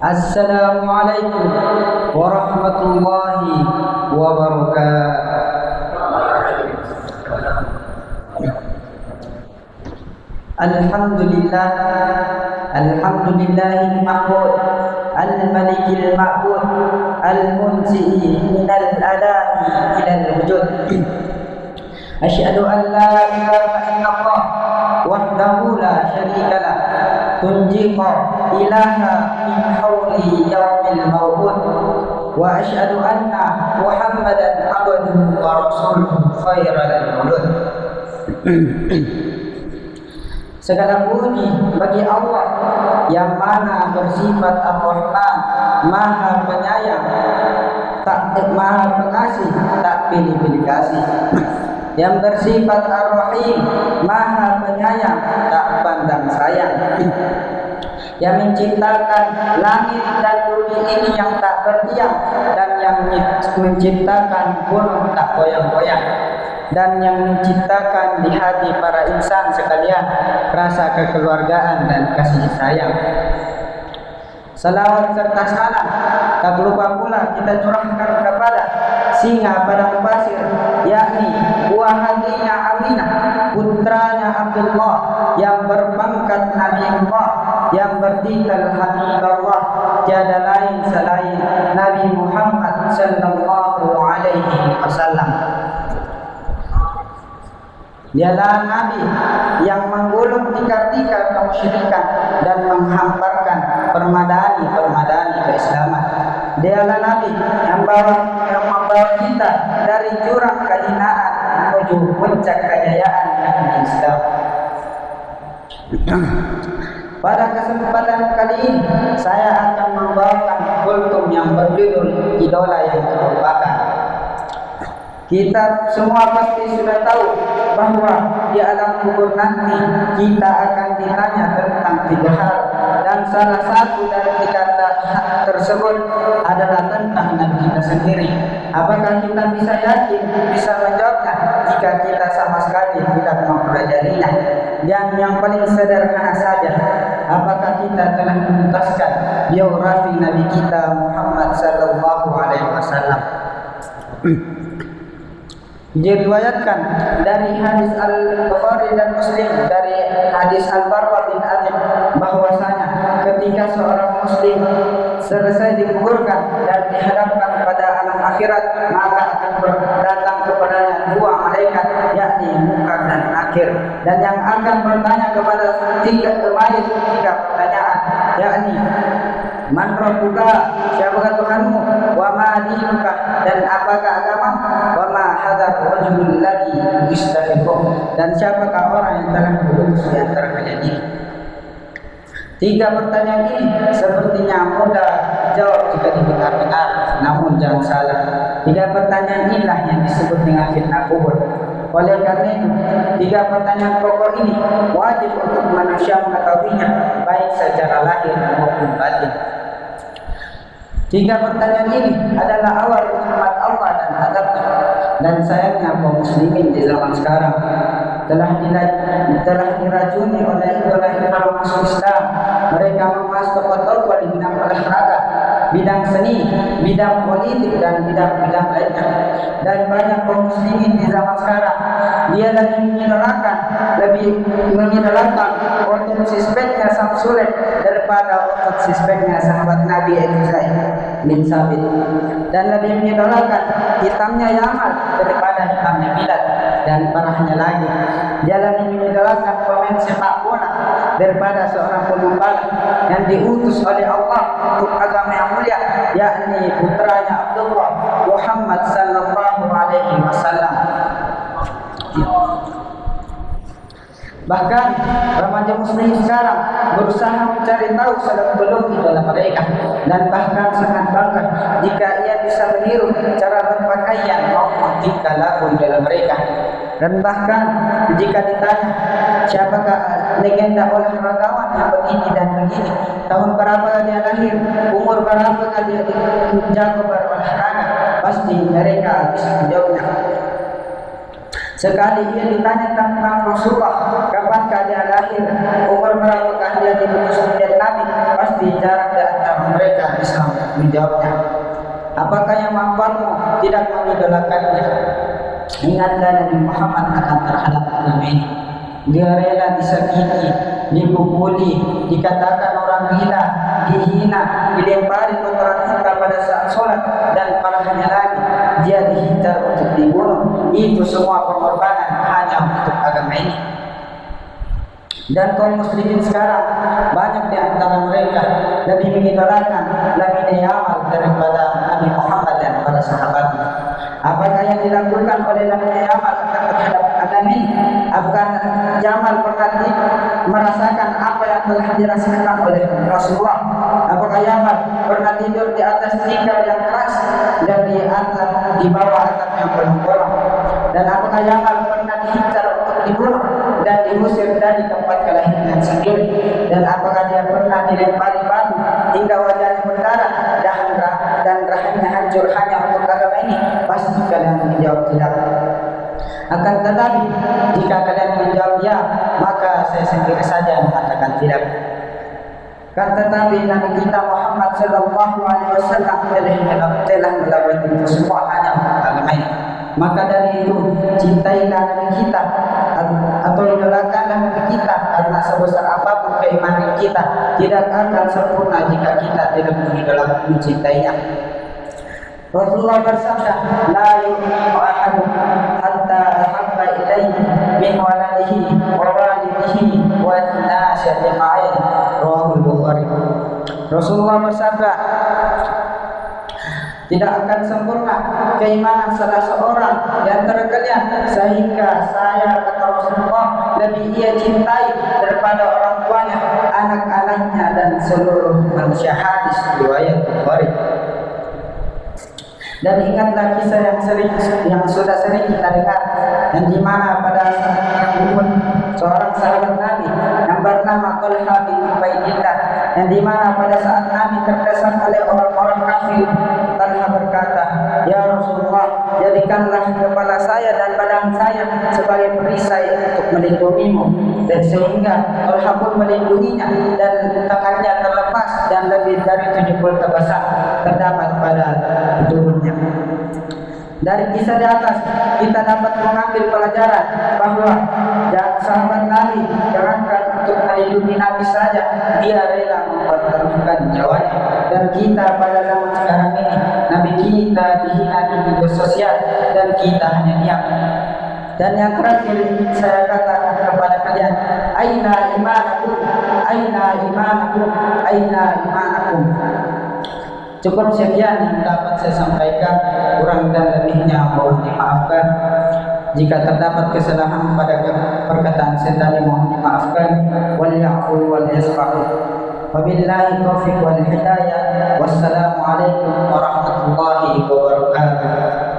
Assalamualaikum warahmatullahi wabarakatuh. Alhamdulillah, alhamdulillahil mahmud, al-malikil ma'bud, al-munzi'i minal ala'i ilal wujud. Asyhadu an la ilaha illallah wahdahu la syarika lah, tunjiqa ilaha min hawli yaumil maw'ud, wa asyhadu anna Muhammadan abduhu wa rasuluhu khairal mulud. Segala puji bagi Allah yang mana bersifat Ar-Rahman, Maha Penyayang, Maha Pengasih, tak pilih-pilih kasih. Yang bersifat Ar-Rahim, Maha Penyayang, tak pandang sayang. Yang menciptakan langit dan bumi ini yang tak berdiam, dan yang menciptakan gunung tak goyang-goyang, dan yang menciptakan di hati para insan sekalian rasa kekeluargaan dan kasih sayang. Salawat serta salam tak lupa pula kita curahkan kepada singa padang pasir, yakni buah hatinya Aminah, putranya Abdullah, yang berpangkat Nabiullah, yang bertitel Habibullah, tiada lain selain Nabi Muhammad sallallahu alaihi wasallam. Dialah Nabi yang menggulung tikar-tikar kemusyrikan dan menghamparkan permadani keislaman. Dialah Nabi yang membawa kita dari jurang kehinaan menuju puncak kejayaan yang Islam. Pada kesempatan kali ini saya akan membawakan kultum yang berjudul Idola yang Terlupakan. Kita semua pasti sudah tahu bahwa di alam kubur nanti kita akan ditanya tentang 3 hal, dan salah satu dari 3 hal tersebut adalah tentang Nabi kita sendiri. Apakah kita bisa yakin bisa menjawabnya jika kita sama sekali tidak mempelajarinya? Dan yang paling sederhana saja, apakah kita telah menuntaskan biografi Nabi kita Muhammad sallallahu alaihi wasallam? Diriwayatkan dari hadis Al-Bukhari dan Muslim dari hadis Al-Barra bin Azib bahwasanya ketika seorang muslim selesai dikuburkan dan dihadapkan pada alam akhirat, maka akan datang kepadanya 2 malaikat, yakni Munkar dan Nakir, dan yang akan bertanya kepada 3 mayit 3 pertanyaan, yakni Man rabbuka, siapakah Tuhanmu, wa ma dinuka, dan apakah agama, wa ma hadzal rajulul ladzi istafiqum, dan siapakah orang yang telah berlulus di antara kalian. 3 pertanyaan ini sepertinya mudah jawab jika didengar-dengar, namun jangan salah. 3 pertanyaan inilah yang disebut dengan fitnah kubur. Oleh karena itu, 3 pertanyaan pokok ini wajib untuk manusia mengetahuinya, baik secara lahir maupun batin. 3 pertanyaan ini adalah awal rahmat Allah dan azabnya. Dan sayangnya kaum muslimin di zaman sekarang telah diracuni oleh idola-idola masuk Islam. Mereka membahas tokoh-tokoh di bidang olahraga, bidang seni, bidang politik, dan bidang-bidang lainnya. Dan banyak kaum muslimin di zaman sekarang dia lebih mengidolakan otot sispeknya Samsuleh daripada otot sispeknya sahabat Nabi Zaid bin Sabit, dan lebih mengidolakan hitamnya Yamal daripada hitamnya Bilal, dan parahnya lagi dia lebih mengidolakan pemain sepak bola daripada seorang pengembala yang diutus oleh Allah untuk agama yang mulia, yakni putranya Abdullah Muhammad sallallahu alaihi wasallam. Bahkan remaja muslim sekarang berusaha mencari tahu seluk-beluk idola mereka, dan bahkan sangat bangga jika ia bisa meniru cara berpakaian maupun tingkah laku idola mereka. Dan bahkan jika ditanya siapakah legenda olahragawan yang begini dan begini, tahun berapa dia lahir, umur berapa dia jago berolahraga, pasti mereka bisa menjawabnya. Sekali ia ditanya tentang Rasulullah, kapankah dia lahir, umur berapakah dia diutus menjadi nabi, pasti jarak di antara mereka bisa menjawabnya. Apakah yang membuatmu tidak mengidolakannya? Ingatlah Nabi Muhammad akan terhadap agama ini. Dia rela disakiti, dipukuli, dikatakan orang gila, dihina, dilempari kotoran hitam pada saat sholat, dan parahnya lagi dia dihincar untuk dibunuh. Itu semua pengorbanan hanya untuk agama ini. Dan kaum muslimin sekarang banyak di antara mereka lebih mengidolakan Nabi Yamal daripada Nabi Muhammad dan para sahabatnya. Apakah yang dilakukan oleh Nabi Yamal terhadap agama ini? Apakah Jamal pernah merasakan apa yang telah dirasakan oleh Rasulullah? Apakah Yamal pernah tidur di atas tikar yang keras dan di bawah atap yang bolong-bolong? Dan apakah Yamal pernah dihincar untuk dibunuh dan diusir dari tempat kelahiran sendiri? Dan apakah dia pernah dilempari batu hingga wajahnya berdarah dan rahimnya hancur hanya untuk agama ini? Pasti kalian menjawab tidak. Akan tetapi jika kalian menjawab ya, maka saya sendiri saja mengatakan tidak. Kan tetapi Nabi kita Muhammad sallallahu alaihi wasallam telah melakukan itu semua hanya untuk agama ini. Maka dari itu cintailah Nabi kita atau idolakanlah Nabi kita, karena sebesar apapun keimanan kita tidak akan sempurna jika kita tidak mencintainya. Rasulullah bersabda, la yu'minu ahadun hatta ahabba ilaihi min waladihi wa walidihi wa nasi ajma'in. Rawahul Bukhari. Rasulullah bersabda, tidak akan sempurna keimanan salah seorang di antara kalian sehingga saya, kata Rasulullah, lebih ia cintai daripada orang tuanya, anak-anaknya, dan seluruh manusia. Hadis riwayat Bukhari. Dan ingatlah kisah yang sudah sering kita dengar, yang dimana pada saat yang seorang sahabat Nabi yang bernama Talha bin Ubaidillah, yang dimana pada saat Nabi terdesak oleh orang-orang kafir, Talha berkata, ya Rasulullah, jadikanlah kepala saya dan badan saya sebagai perisai untuk melindungimu. Dan sehingga Talha pun melindunginya, dan tangannya terlepas dan lebih dari 70 tebasan terdapat pada tubuhnya. Dari kisah di atas kita dapat mengambil pelajaran bahwa sahabat Nabi jangankan untuk melindungi Nabi saja, dia rela mempertaruhkan nyawanya. Dan kita pada zaman sekarang ini, Nabi kita dihina di media sosial dan kita hanya diam. Dan yang terakhir saya katakan kepada kalian, aina imanakum, aina imanakum, aina imanakum. Cukup sekian yang dapat saya sampaikan, kurang dan lebihnya mohon dimaafkan. Jika terdapat kesalahan pada perkataan saya tadi mohon dimaafkan. Wal ya'fu wal yasfahu. Wabillahi taufiq wal hidayah. Wassalamualaikum warahmatullahi wabarakatuh.